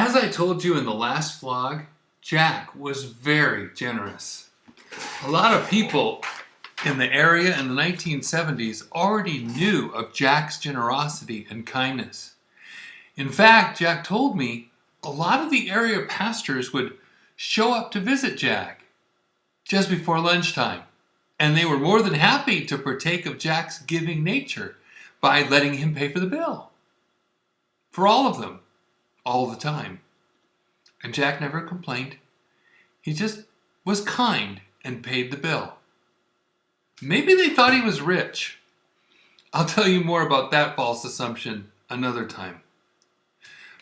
As I told you in the last vlog, Jack was very generous. A lot of people in the area in the 1970s already knew of Jack's generosity and kindness. In fact, Jack told me a lot of the area pastors would show up to visit Jack just before lunchtime, and they were more than happy to partake of Jack's giving nature by letting him pay for the bill. For all of them, all the time. And Jack never complained. He just was kind and paid the bill. Maybe they thought he was rich. I'll tell you more about that false assumption another time.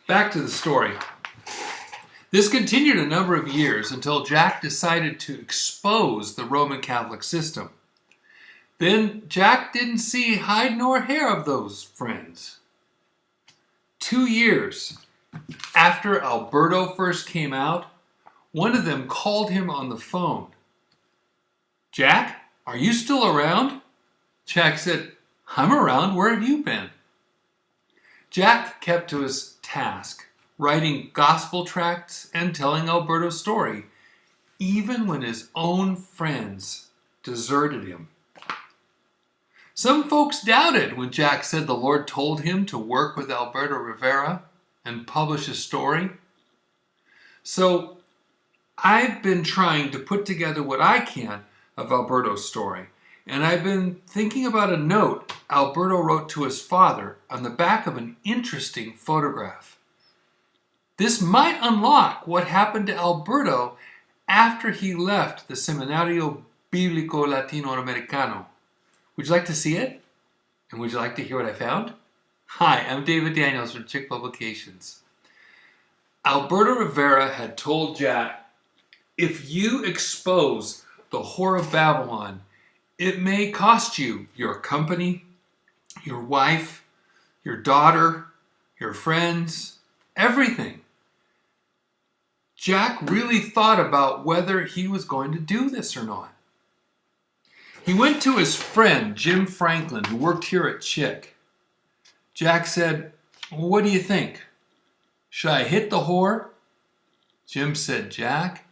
Back to the story. This continued a number of years until Jack decided to expose the Roman Catholic system. Then Jack didn't see hide nor hair of those friends. 2 years after Alberto first came out, one of them called him on the phone. "Jack, are you still around?" Jack said, "I'm around. Where have you been?" Jack kept to his task, writing gospel tracts and telling Alberto's story, even when his own friends deserted him. Some folks doubted when Jack said the Lord told him to work with Alberto Rivera and publish his story. So I've been trying to put together what I can of Alberto's story, and I've been thinking about a note Alberto wrote to his father on the back of an interesting photograph. This might unlock what happened to Alberto after he left the Seminario Bíblico Latinoamericano. Would you like to see it? And would you like to hear what I found? Hi, I'm David Daniels from Chick Publications. Alberto Rivera had told Jack, "If you expose the whore of Babylon, it may cost you your company, your wife, your daughter, your friends, everything." Jack really thought about whether he was going to do this or not. He went to his friend, Jim Franklin, who worked here at Chick. Jack said, "Well, what do you think? Should I hit the whore?" Jim said, "Jack,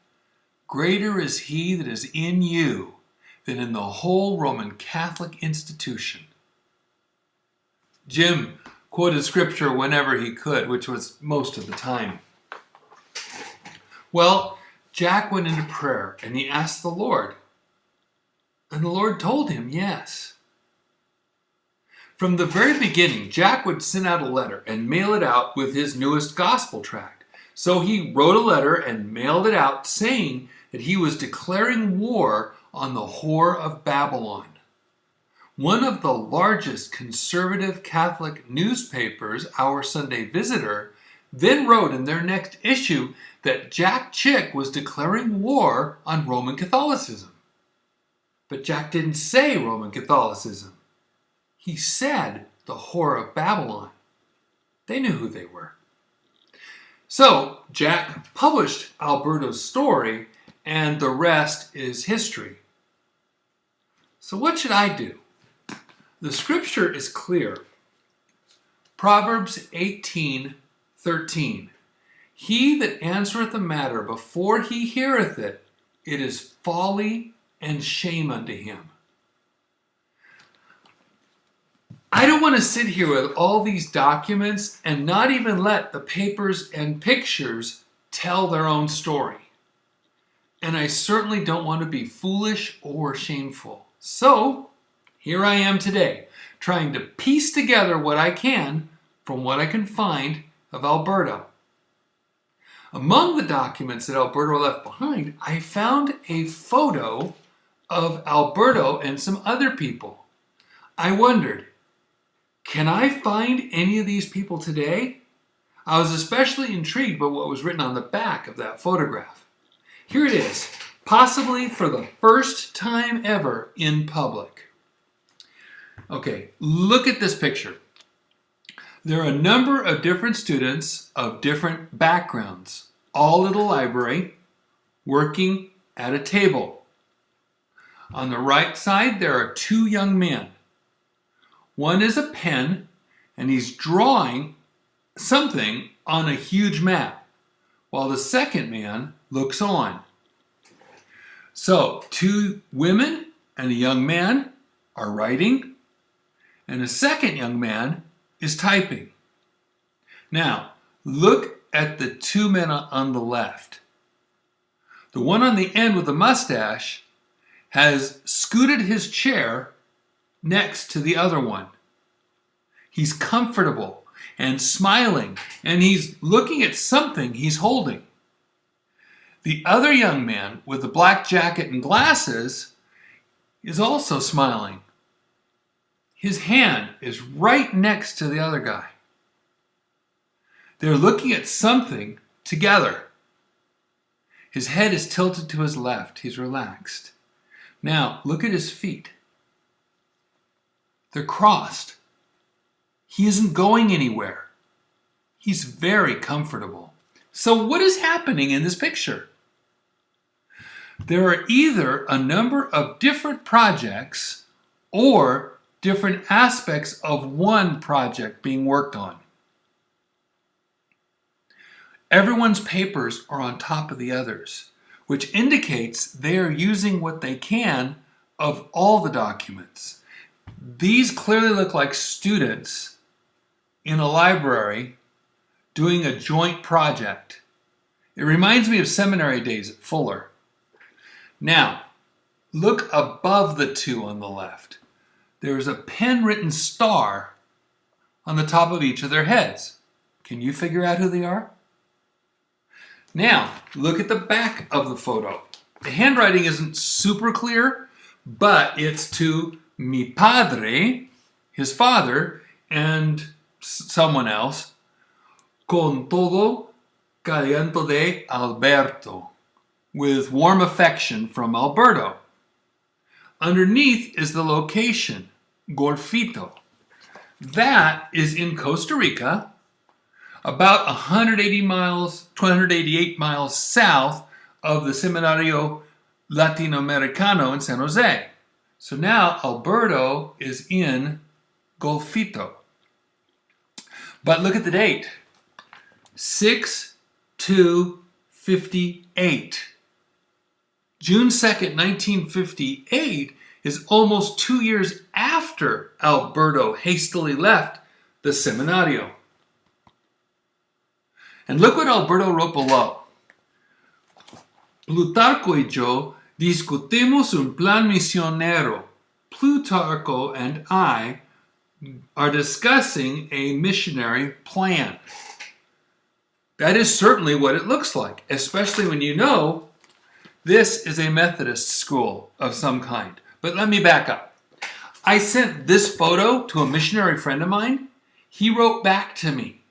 greater is he that is in you than in the whole Roman Catholic institution." Jim quoted scripture whenever he could, which was most of the time. Well, Jack went into prayer and he asked the Lord. And the Lord told him yes. From the very beginning, Jack would send out a letter and mail it out with his newest gospel tract. So he wrote a letter and mailed it out saying that he was declaring war on the whore of Babylon. One of the largest conservative Catholic newspapers, Our Sunday Visitor, then wrote in their next issue that Jack Chick was declaring war on Roman Catholicism. But Jack didn't say Roman Catholicism. He said the whore of Babylon. They knew who they were. So Jack published Alberto's story, and the rest is history. So what should I do? The scripture is clear. Proverbs 18:13. "He that answereth a matter before he heareth it, it is folly and shame unto him." I don't want to sit here with all these documents and not even let the papers and pictures tell their own story. And I certainly don't want to be foolish or shameful. So here I am today, trying to piece together what I can from what I can find of Alberto. Among the documents that Alberto left behind, I found a photo of Alberto and some other people. I wondered, can I find any of these people today? I was especially intrigued by what was written on the back of that photograph. Here it is, possibly for the first time ever in public. Okay, look at this picture. There are a number of different students of different backgrounds, all at a library, working at a table. On the right side, there are 2 young men. One is a pen, and he's drawing something on a huge map. while the second man looks on. So, two women and a young man are writing, and a second young man is typing. Now, look at the two men on the left. The one on the end with the mustache has scooted his chair next to the other one. He's comfortable and smiling, and he's looking at something he's holding. The other young man with the black jacket and glasses is also smiling. His hand is right next to the other guy. They're looking at something together. His head is tilted to his left. He's relaxed. Now, look at his feet. They're crossed. He isn't going anywhere. He's very comfortable. So what is happening in this picture? There are either a number of different projects or different aspects of one project being worked on. Everyone's papers are on top of the others, which indicates they are using what they can of all the documents. These clearly look like students in a library doing a joint project. It reminds me of seminary days at Fuller. Now, look above the two on the left. There's a pen-written star on the top of each of their heads. Can you figure out who they are? Now, look at the back of the photo. The handwriting isn't super clear, but it's to mi padre, his father, and someone else, con todo cariño de Alberto, with warm affection from Alberto. Underneath is the location, Golfito. That is in Costa Rica, about 288 miles south of the Seminario Latinoamericano in San Jose. So now Alberto is in Golfito. But look at the date, 6/2/58. June 2nd, 1958 is almost 2 years after Alberto hastily left the Seminario. And look what Alberto wrote below. Plutarco y yo discutimos un plan misionero. Plutarco and I are discussing a missionary plan. That is certainly what it looks like, especially when you know this is a Methodist school of some kind. But let me back up. I sent this photo to a missionary friend of mine. He wrote back to me.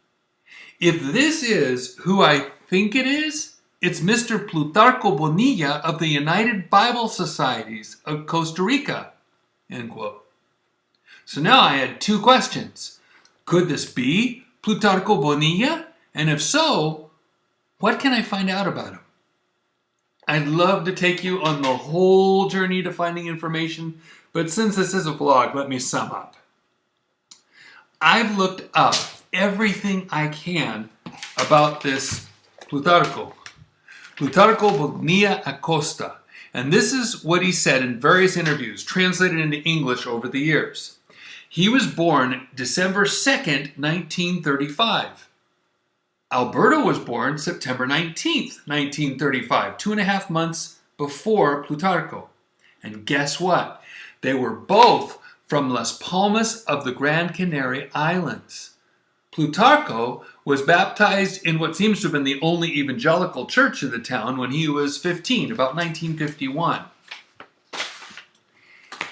If this is who I think it is, it's Mr. Plutarco Bonilla of the United Bible Societies of Costa Rica, end quote. So now I had two questions. Could this be Plutarco Bonilla? And if so, what can I find out about him? I'd love to take you on the whole journey to finding information, but since this is a vlog, let me sum up. I've looked up everything I can about this Plutarco Bonilla Acosta. And this is what he said in various interviews, translated into English over the years. He was born December 2nd, 1935. Alberto was born September 19th, 1935, 2.5 months before Plutarco. And guess what? They were both from Las Palmas of the Gran Canary Islands. Plutarco was baptized in what seems to have been the only evangelical church in the town when he was 15, about 1951.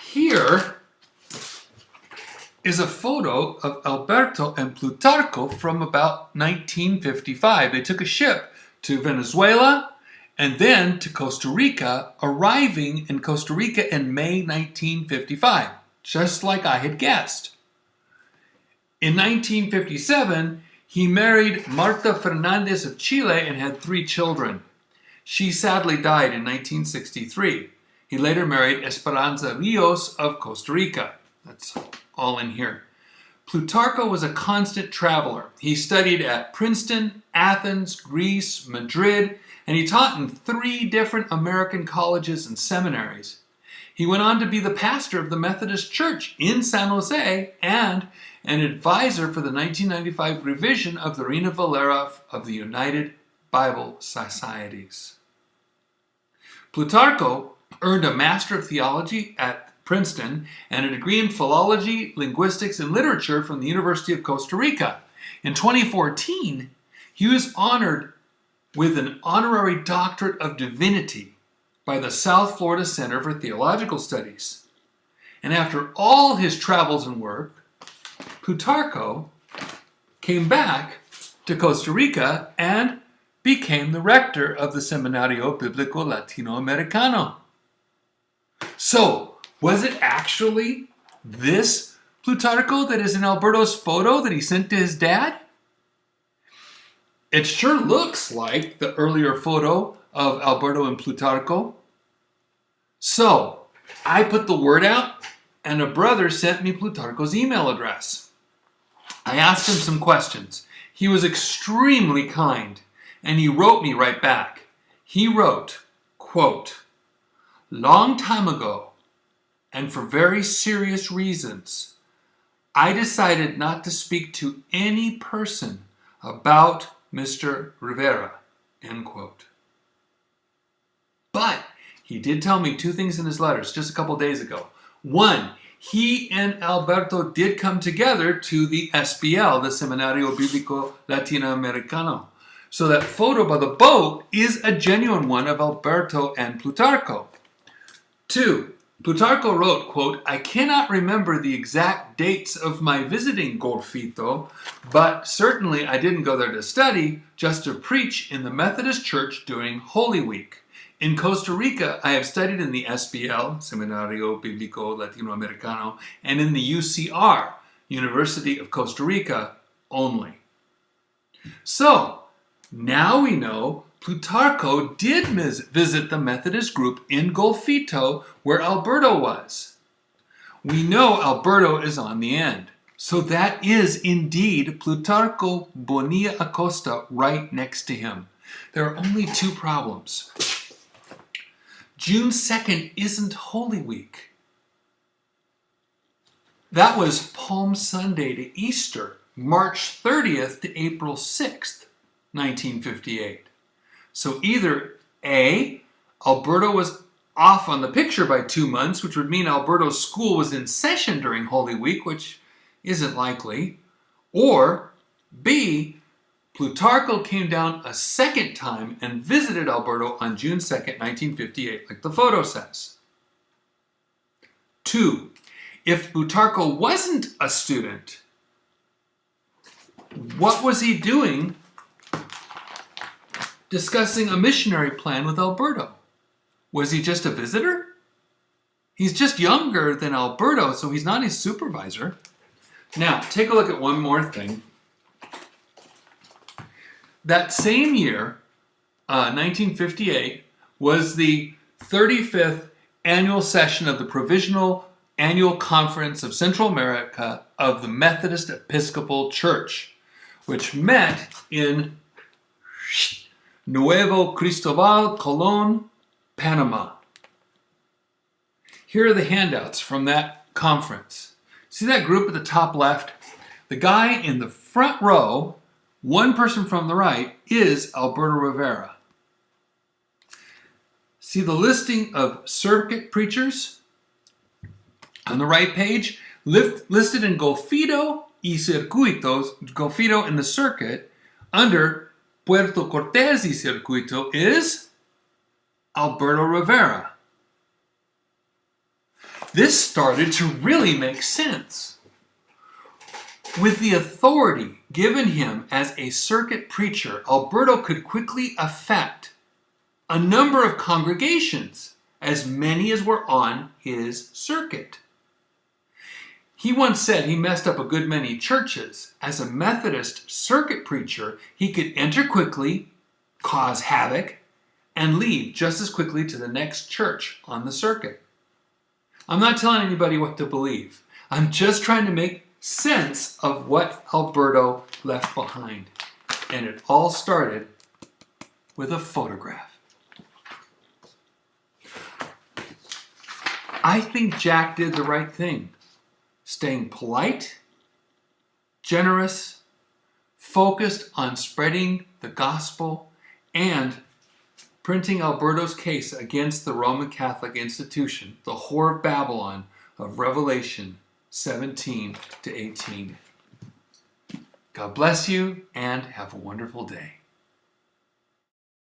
Here is a photo of Alberto and Plutarco from about 1955. They took a ship to Venezuela and then to Costa Rica, arriving in Costa Rica in May 1955, just like I had guessed. In 1957, he married Marta Fernandez of Chile and had 3 children. She sadly died in 1963. He later married Esperanza Rios of Costa Rica. That's all in here. Plutarco was a constant traveler. He studied at Princeton, Athens, Greece, Madrid, and he taught in 3 different American colleges and seminaries. He went on to be the pastor of the Methodist Church in San Jose and an advisor for the 1995 revision of the Reina Valera of the United Bible Societies. Plutarco earned a Master of Theology at Princeton and a degree in Philology, Linguistics, and Literature from the University of Costa Rica. In 2014, he was honored with an honorary doctorate of divinity by the South Florida Center for Theological Studies. And after all his travels and work, Plutarco came back to Costa Rica and became the rector of the Seminario Bíblico Latinoamericano. So, was it actually this Plutarco that is in Alberto's photo that he sent to his dad? It sure looks like the earlier photo of Alberto and Plutarco. So, I put the word out, and a brother sent me Plutarco's email address. I asked him some questions. He was extremely kind, and he wrote me right back. He wrote, quote, "Long time ago, and for very serious reasons, I decided not to speak to any person about Mr. Rivera," end quote. But he did tell me 2 things in his letters just a couple days ago. One, he and Alberto did come together to the SBL, the Seminario Bíblico Latinoamericano. So that photo by the boat is a genuine one of Alberto and Plutarco. 2, Plutarco wrote, quote, "I cannot remember the exact dates of my visiting Golfito, but certainly I didn't go there to study, just to preach in the Methodist Church during Holy Week. In Costa Rica, I have studied in the SBL, Seminario Bíblico Latinoamericano, and in the UCR, University of Costa Rica, only." So, now we know Plutarco did visit the Methodist group in Golfito where Alberto was. We know Alberto is on the end. So that is indeed Plutarco Bonilla Acosta right next to him. There are only 2 problems. June 2nd isn't Holy Week. That was Palm Sunday to Easter, March 30th to April 6th, 1958. So either A, Alberto was off on the picture by 2 months, which would mean Alberto's school was in session during Holy Week, which isn't likely, or B, Plutarco came down a second time and visited Alberto on June 2nd, 1958, like the photo says. 2, if Plutarco wasn't a student, what was he doing discussing a missionary plan with Alberto? Was he just a visitor? He's just younger than Alberto, so he's not his supervisor. Now, take a look at one more thing. That same year, 1958, was the 35th annual session of the Provisional Annual Conference of Central America of the Methodist Episcopal Church, which met in Nuevo Cristobal, Colón, Panama. Here are the handouts from that conference. See that group at the top left? The guy in the front row, one person from the right, is Alberto Rivera. See the listing of circuit preachers on the right page? Listed in Golfito y Circuitos, Golfito in the circuit, under Puerto Cortés y Circuito is Alberto Rivera. This started to really make sense. With the authority given him as a circuit preacher, Alberto could quickly affect a number of congregations, as many as were on his circuit. He once said he messed up a good many churches. As a Methodist circuit preacher, he could enter quickly, cause havoc, and leave just as quickly to the next church on the circuit. I'm not telling anybody what to believe. I'm just trying to make sense of what Alberto left behind. And it all started with a photograph. I think Jack did the right thing, staying polite, generous, focused on spreading the gospel, and printing Alberto's case against the Roman Catholic institution, the whore of Babylon of Revelation 17 to 18. God bless you and have a wonderful day.